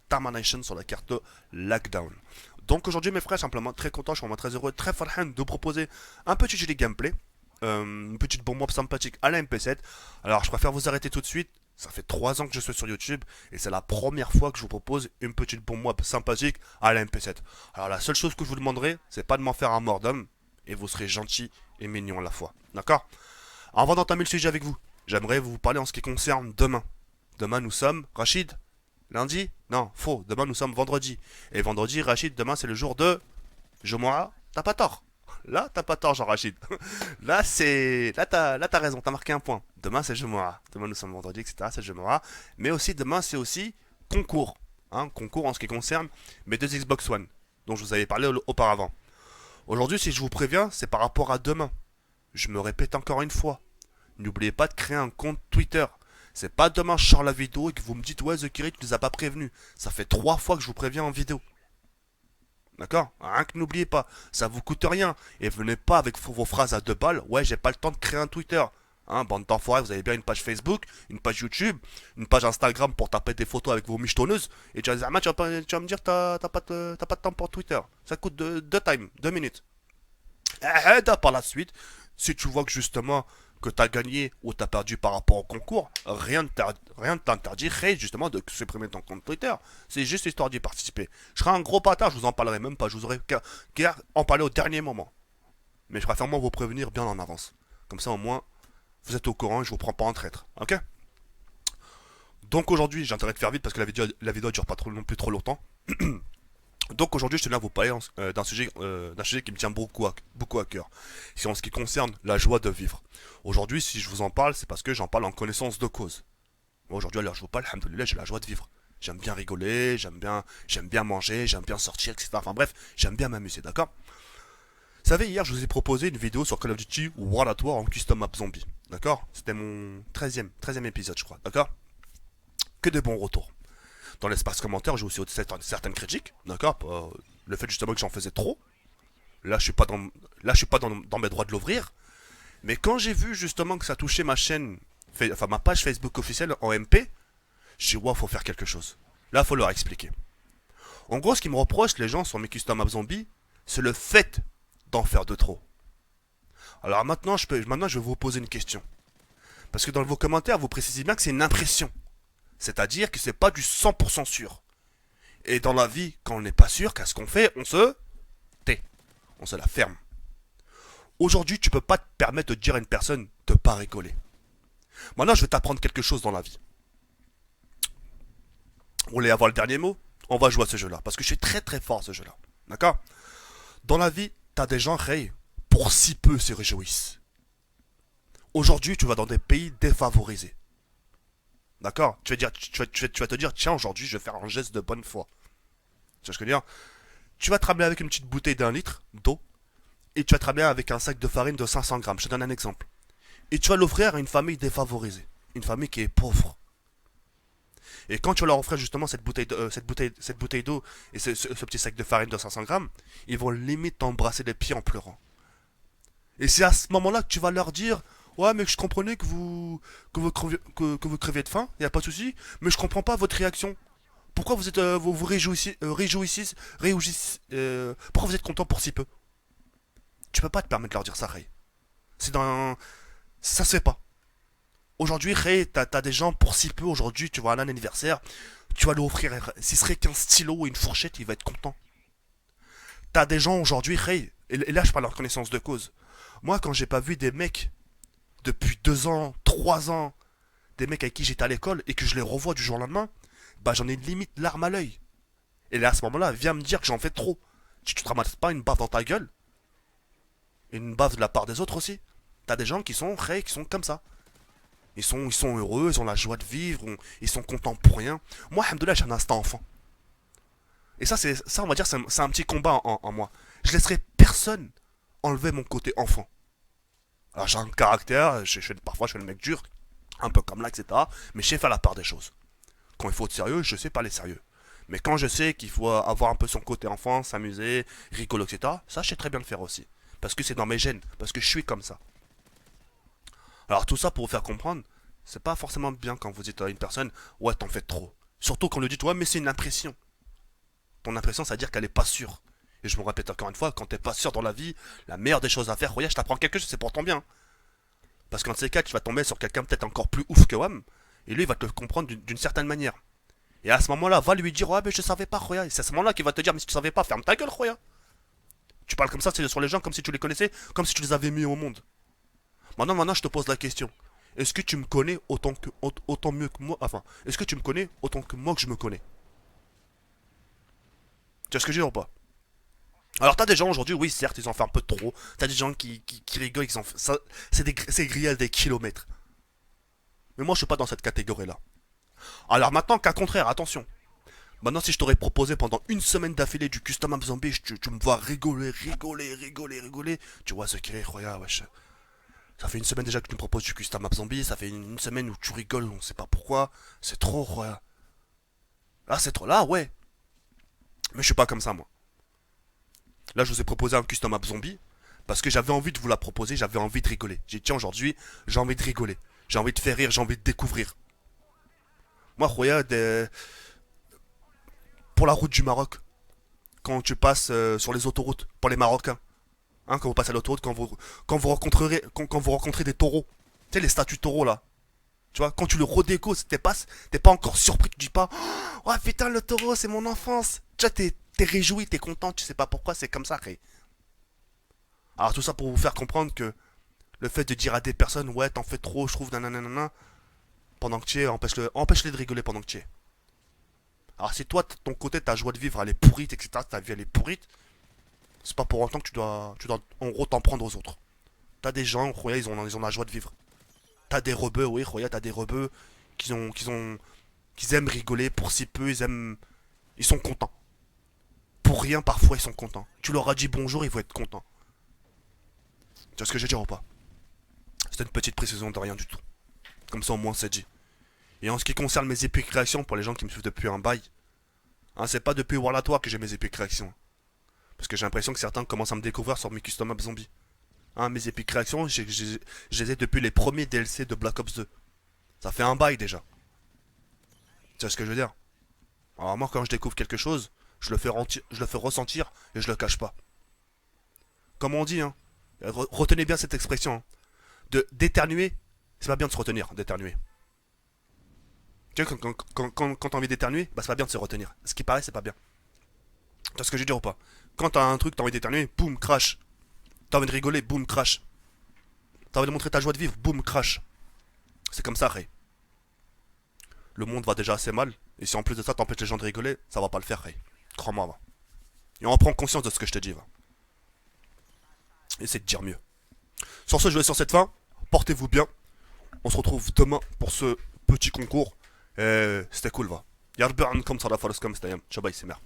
Termination sur la carte Lockdown. Donc aujourd'hui mes frères, simplement très content, je suis vraiment très heureux, très farhan de vous proposer un petit jeu de gameplay, une petite bombe sympathique à la MP7. Alors je préfère vous arrêter tout de suite, ça fait 3 ans que je suis sur YouTube et c'est la première fois que je vous propose une petite bombe sympathique à la MP7. Alors la seule chose que je vous demanderai, c'est pas de m'en faire un mort d'homme et vous serez gentil et mignon à la fois. D'accord? Avant d'entamer le sujet avec vous, j'aimerais vous parler en ce qui concerne demain. Demain nous sommes, Rachid, lundi? Non, faux. Demain, nous sommes vendredi. Et vendredi, Rachid, demain, c'est le jour de Jumu'ah. T'as pas tort. Là, t'as pas tort, Jean-Rachid. Là, c'est. Là, t'as raison. T'as marqué un point. Demain, c'est Jumu'ah. Demain, nous sommes vendredi, etc. C'est Jumu'ah. Mais aussi, demain, c'est aussi concours. Concours en ce qui concerne mes deux Xbox One, dont je vous avais parlé auparavant. Aujourd'hui, si je vous préviens, c'est par rapport à demain. Je me répète encore une fois. N'oubliez pas de créer un compte Twitter. C'est pas demain je sors la vidéo et que vous me dites ouais The Kiri tu nous as pas prévenu. Ça fait 3 fois que je vous préviens en vidéo. D'accord? Rien que n'oubliez pas, ça vous coûte rien. Et venez pas avec vos phrases à 2 balles, ouais j'ai pas le temps de créer un Twitter. Bande d'enfoirés, vous avez bien une page Facebook, une page YouTube, une page Instagram pour taper des photos avec vos michetonneuses. Et tu vas, dire, tu vas me dire t'as pas de temps pour Twitter. Ça coûte 2 time, 2 minutes. Et par la suite, si tu vois que justement que tu as gagné ou tu as perdu par rapport au concours, rien ne t'interdit justement de supprimer ton compte Twitter. C'est juste histoire d'y participer. Je serai un gros bâtard, je vous en parlerai même pas, je vous aurais qu'à en parler au dernier moment. Mais je préfère moi vous prévenir bien en avance. Comme ça au moins, vous êtes au courant et je vous prends pas en traître. Ok? Donc aujourd'hui, j'ai intérêt de faire vite parce que la vidéo dure pas trop, non plus trop longtemps. Donc aujourd'hui, je tenais à vous parler d'un sujet qui me tient beaucoup à cœur. C'est en ce qui concerne la joie de vivre. Aujourd'hui, si je vous en parle, c'est parce que j'en parle en connaissance de cause. Moi, aujourd'hui, à l'heure où je vous parle, alhamdoulilah, j'ai la joie de vivre. J'aime bien rigoler, j'aime bien manger, j'aime bien sortir, etc. Enfin bref, j'aime bien m'amuser, d'accord? Vous savez, hier, je vous ai proposé une vidéo sur Call of Duty World at War en custom map zombie. D'accord? C'était mon 13e épisode, je crois. D'accord? Que de bons retours. Dans l'espace commentaire, j'ai aussi certaines critiques, d'accord? Le fait justement que j'en faisais trop. Là, je suis pas dans mes droits de l'ouvrir. Mais quand j'ai vu justement que ça touchait ma chaîne, enfin ma page Facebook officielle en MP, j'ai dit, wow, faut faire quelque chose. Là, faut leur expliquer. En gros, ce qu'ils me reprochent, les gens sur mes custom apps zombies, c'est le fait d'en faire de trop. Alors maintenant, je vais vous poser une question. Parce que dans vos commentaires, vous précisez bien que c'est une impression. C'est-à-dire que c'est pas du 100% sûr. Et dans la vie, quand on n'est pas sûr, qu'est-ce qu'on fait? On se tait. On se la ferme. Aujourd'hui, tu peux pas te permettre de dire à une personne de pas rigoler. Maintenant, je vais t'apprendre quelque chose dans la vie. Vous voulez avoir le dernier mot? On va jouer à ce jeu-là. Parce que je suis très très fort à ce jeu-là. D'accord? Dans la vie, t'as des gens, Ray, pour si peu se réjouissent. Aujourd'hui, tu vas dans des pays défavorisés. D'accord? Tu vas te dire, tiens, aujourd'hui, je vais faire un geste de bonne foi. Tu vois ce que je veux dire? Tu vas te ramener avec une petite bouteille d'1 litre d'eau et tu vas te ramener avec un sac de farine de 500 grammes. Je te donne un exemple. Et tu vas l'offrir à une famille défavorisée, une famille qui est pauvre. Et quand tu vas leur offrir justement cette bouteille d'eau et ce petit sac de farine de 500 grammes, ils vont limite t'embrasser les pieds en pleurant. Et c'est à ce moment-là que tu vas leur dire, ouais, mais je comprenais que vous creviez de faim, y a pas de souci, mais je comprends pas votre réaction. Pourquoi vous pourquoi vous êtes content pour si peu? Tu peux pas te permettre de leur dire ça, Ray. C'est dans, ça se fait pas. Aujourd'hui, Ray, t'as des gens pour si peu. Aujourd'hui, tu vois un anniversaire, tu vas lui offrir, si ce serait qu'un stylo ou une fourchette, il va être content. T'as des gens aujourd'hui, Ray, et là je parle en connaissance de cause. Moi, quand j'ai pas vu des mecs depuis 2 ans, 3 ans, des mecs avec qui j'étais à l'école et que je les revois du jour au lendemain, bah j'en ai limite larme à l'œil. Et là, à ce moment-là, viens me dire que j'en fais trop. Tu te ramasses pas une baffe dans ta gueule? Une baffe de la part des autres aussi? T'as des gens qui sont Ray, qui sont comme ça. Ils sont heureux, ils ont la joie de vivre, ils sont contents pour rien. Moi, alhamdoulilah, j'ai un instinct enfant. Et ça, on va dire, c'est un petit combat en moi. Je laisserai personne enlever mon côté enfant. Alors j'ai un caractère, parfois je fais le mec dur, un peu comme là, etc. Mais je sais faire la part des choses. Quand il faut être sérieux, je sais parler sérieux. Mais quand je sais qu'il faut avoir un peu son côté enfant, s'amuser, rigoler, etc., ça je sais très bien le faire aussi. Parce que c'est dans mes gènes, parce que je suis comme ça. Alors tout ça pour vous faire comprendre, c'est pas forcément bien quand vous dites à une personne, ouais t'en fais trop. Surtout quand on lui dit, ouais, mais c'est une impression. Ton impression, ça veut dire qu'elle est pas sûre. Et je me répète encore une fois, quand t'es pas sûr dans la vie, la meilleure des choses à faire, regarde, je t'apprends quelque chose, c'est pour ton bien. Parce qu'en ces cas, tu vas tomber sur quelqu'un peut-être encore plus ouf que WAM, et lui, il va te comprendre d'une certaine manière. Et à ce moment-là, va lui dire, ouais, mais je savais pas, Roya. Et c'est à ce moment-là qu'il va te dire, mais si tu savais pas, ferme ta gueule, Roya. Tu parles comme ça sur les gens, comme si tu les connaissais, comme si tu les avais mis au monde. Maintenant, je te pose la question. Est-ce que tu me connais autant mieux que moi? Enfin, est-ce que tu me connais autant que moi que je me connais? Tu vois ce que je veux dire ou pas? Alors t'as des gens aujourd'hui, oui certes, ils en font un peu trop. T'as des gens qui rigolent, ils en font... ça, c'est grillé à des kilomètres. Mais moi je suis pas dans cette catégorie-là. Alors maintenant qu'à contraire, attention. Maintenant si je t'aurais proposé pendant une semaine d'affilée du custom app zombie, tu me vois rigoler. Tu vois ce qui est, regarde, wesh. Ça fait une semaine déjà que tu me proposes du custom app zombie, ça fait une semaine où tu rigoles, on sait pas pourquoi. C'est trop, regarde. Là c'est trop, là ouais. Mais je suis pas comme ça moi. Là, je vous ai proposé un custom app zombie parce que j'avais envie de vous la proposer, j'avais envie de rigoler. J'ai dit, tiens, aujourd'hui, j'ai envie de rigoler. J'ai envie de faire rire, j'ai envie de découvrir. Moi, regarde, pour la route du Maroc, quand tu passes sur les autoroutes, pour les Marocains, hein, quand vous passez à l'autoroute, quand vous rencontrez des taureaux, tu sais, les statues de taureaux là, tu vois, quand tu le redéco, t'es pas encore surpris, tu dis pas, oh putain, le taureau, c'est mon enfance. Tu vois, t'es réjoui, t'es content, tu sais pas pourquoi, c'est comme ça, Ray. Alors tout ça pour vous faire comprendre que le fait de dire à des personnes, ouais, t'en fais trop, je trouve, nanana, pendant que tu es, empêche-les de rigoler pendant que tu es. Alors si toi, ton côté, ta joie de vivre, elle est pourrite, etc., ta vie, elle est pourrite, c'est pas pour autant que tu dois en gros t'en prendre aux autres. T'as des gens, Roya, ils ont la joie de vivre. T'as des rebeux, oui, Roya, t'as des rebeux qui aiment rigoler pour si peu, ils sont contents. Pour rien, parfois, ils sont contents. Tu leur as dit bonjour, ils vont être contents. Tu vois ce que je veux dire ou pas? C'était une petite précision de rien du tout. Comme ça, au moins, c'est dit. Et en ce qui concerne mes épiques réactions, pour les gens qui me suivent depuis un bail, hein, c'est pas depuis World at War que j'ai mes épiques réactions. Parce que j'ai l'impression que certains commencent à me découvrir sur mes custom maps zombies. Hein, mes épiques réactions, je les ai depuis les premiers DLC de Black Ops 2. Ça fait un bail déjà. Tu vois ce que je veux dire? Alors moi, quand je découvre quelque chose, je le fais ressentir et je le cache pas. Comme on dit, hein, retenez bien cette expression. Hein, de d'éternuer, c'est pas bien de se retenir, d'éternuer. Tu vois, quand t'as envie d'éternuer, bah c'est pas bien de se retenir. Ce qui paraît, c'est pas bien. Tu vois ce que je veux dire ou pas? Quand t'as un truc, t'as envie d'éternuer, boum, crash. T'as envie de rigoler, boum, crash. T'as envie de montrer ta joie de vivre, boum, crash. C'est comme ça, Ray. Le monde va déjà assez mal, et si en plus de ça t'empêches les gens de rigoler, ça va pas le faire, Ray. Crois-moi, va. Et on prend conscience de ce que je te dis, va. Essaye de dire mieux. Sur ce, je vais sur cette fin. Portez-vous bien. On se retrouve demain pour ce petit concours. C'était cool, va. Yarburn comme ça la force comme c'était. Ciao, bye, c'est merde.